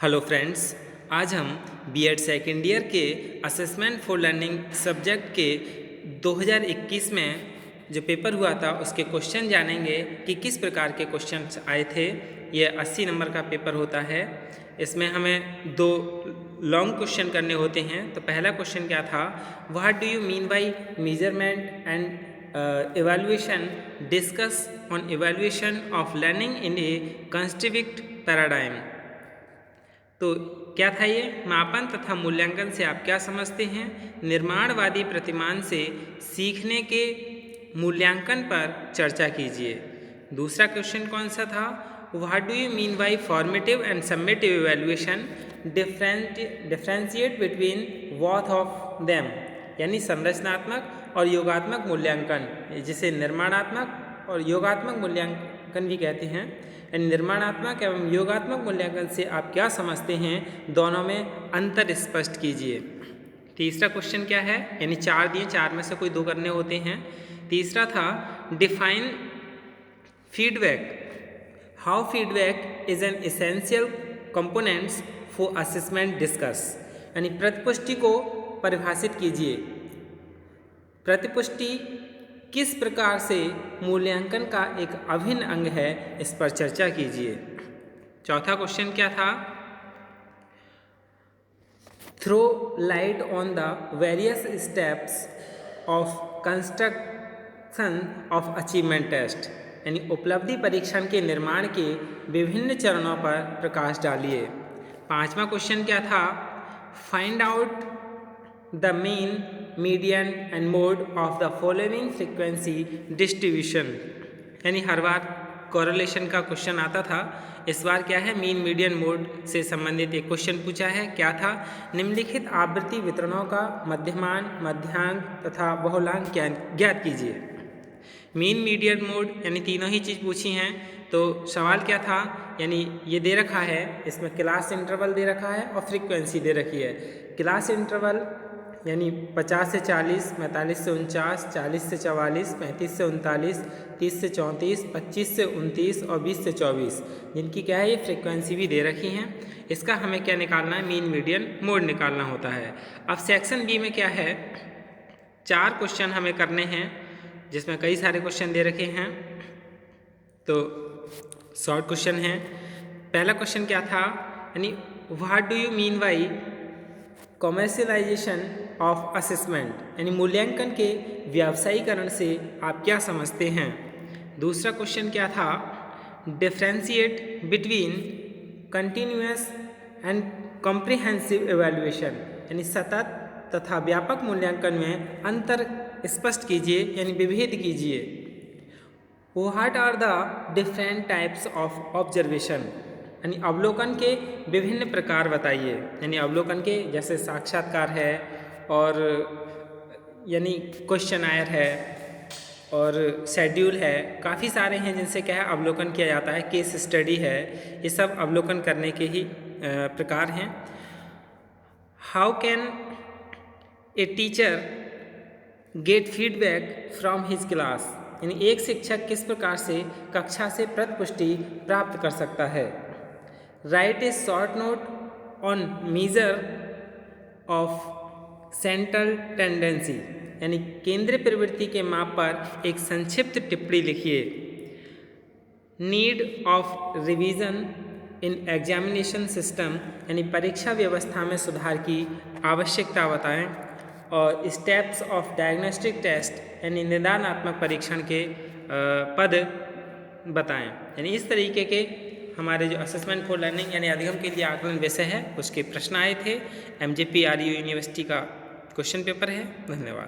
Hello friends, आज हम BEd second year के असेसमेंट फॉर लर्निंग सब्जेक्ट के 2021 में जो पेपर हुआ था उसके क्वेश्चन जानेंगे कि किस प्रकार के क्वेश्चंस आए थे। ये 80 नंबर का पेपर होता है। इसमें हमें दो लॉन्ग क्वेश्चन करने होते हैं। तो पहला क्वेश्चन क्या था, what do you mean by measurement and evaluation, discuss on evaluation of learning in a constructive paradigm। तो क्या था ये, मापन तथा मूल्यांकन से आप क्या समझते हैं, निर्माणवादी प्रतिमान से सीखने के मूल्यांकन पर चर्चा कीजिए। दूसरा क्वेश्चन कौन सा था, what do you mean by formative and summative evaluation, differentiate between both of them, यानी संरचनात्मक और योगात्मक मूल्यांकन, जिसे निर्माणात्मक और योगात्मक मूल्यांकन भी कहते हैं। निर्माणात्मक एवं योगात्मक मूल्यांकन से आप क्या समझते हैं, दोनों में अंतर स्पष्ट कीजिए। तीसरा क्वेश्चन क्या है, यानी 4 दिए, 4 में से कोई 2 करने होते हैं। तीसरा था define feedback, how feedback is an essential components for assessment, discuss, यानी प्रतिपुष्टि को परिभाषित कीजिए। प्रतिपुष्टि किस प्रकार से मूल्यांकन का एक अभिन्न अंग है, इस पर चर्चा कीजिए। चौथा क्वेश्चन क्या था, throw light on the various steps of construction of achievement test, यानी उपलब्धि परीक्षण के निर्माण के विभिन्न चरणों पर प्रकाश डालिए। पांचवा क्वेश्चन क्या था, find out the mean, median and mode of the following frequency distribution, यानी हर बार कोरिलेशन का क्वेश्चन आता था। इस बार क्या है, मीन मीडियन मोड से संबंधित एक क्वेश्चन पूछा है। क्या था, निम्नलिखित आवृत्ति वितरणों का मध्यमान, मध्यांक तथा बहुलांक ज्ञात कीजिए। मीन मीडियन मोड यानी तीनों ही चीज़ पूछी हैं। तो सवाल क्या था, यानी ये दे रखा है, इसमें क्लास इंटरवल दे रखा है और फ्रीक्वेंसी दे रखी है। क्लास इंटरवल यानी 50 से 40, 45 से 49, 40 से 44, 35 से 39, 30 से 34, 25 से 29 और 20 से 24, जिनकी क्या है, ये फ्रीक्वेंसी भी दे रखी हैं। इसका हमें क्या निकालना है, मीन मीडियन मोड निकालना होता है। अब सेक्शन बी में क्या है, 4 क्वेश्चन हमें करने हैं, जिसमें कई सारे क्वेश्चन दे रखे हैं। तो शॉर्ट क्वेश्चन है। पहला क्वेश्चन क्या था, यानी what do you mean by commercialisation of assessment, यानी मूल्यांकन के व्यावसायीकरण से आप क्या समझते हैं। दूसरा क्वेश्चन क्या था, differentiate between continuous and comprehensive evaluation, यानी सतत तथा व्यापक मूल्यांकन में अंतर स्पष्ट कीजिए, यानी विभेद कीजिए। What are the different types of observation, यानी अवलोकन के विभिन्न प्रकार बताइए। यानी अवलोकन के जैसे साक्षात्कार है और यानी क्वेश्चनायर है और शेड्यूल है, काफ़ी सारे हैं जिनसे क्या है अवलोकन किया जाता है। केस स्टडी है, ये सब अवलोकन करने के ही प्रकार हैं। How can a teacher gate feedback from his class, यानी एक शिक्षक किस प्रकार से कक्षा से प्रतिपुष्टि प्राप्त कर सकता है। Right A short note on measure of central tendency, यानी केंद्रीय प्रवृत्ति के माप पर एक संक्षिप्त टिप्पणी लिखिए। Need of revision in examination system, यानी परीक्षा व्यवस्था में सुधार की आवश्यकता बताएं। और स्टेप्स ऑफ डायग्नोस्टिक टेस्ट, यानी निदानात्मक परीक्षण के पद बताएं। यानी इस तरीके के हमारे जो असेसमेंट फॉर लर्निंग यानी अधिगम के लिए आकलन विषय है, उसके प्रश्न आए थे। MJPRU यूनिवर्सिटी का क्वेश्चन पेपर है। धन्यवाद।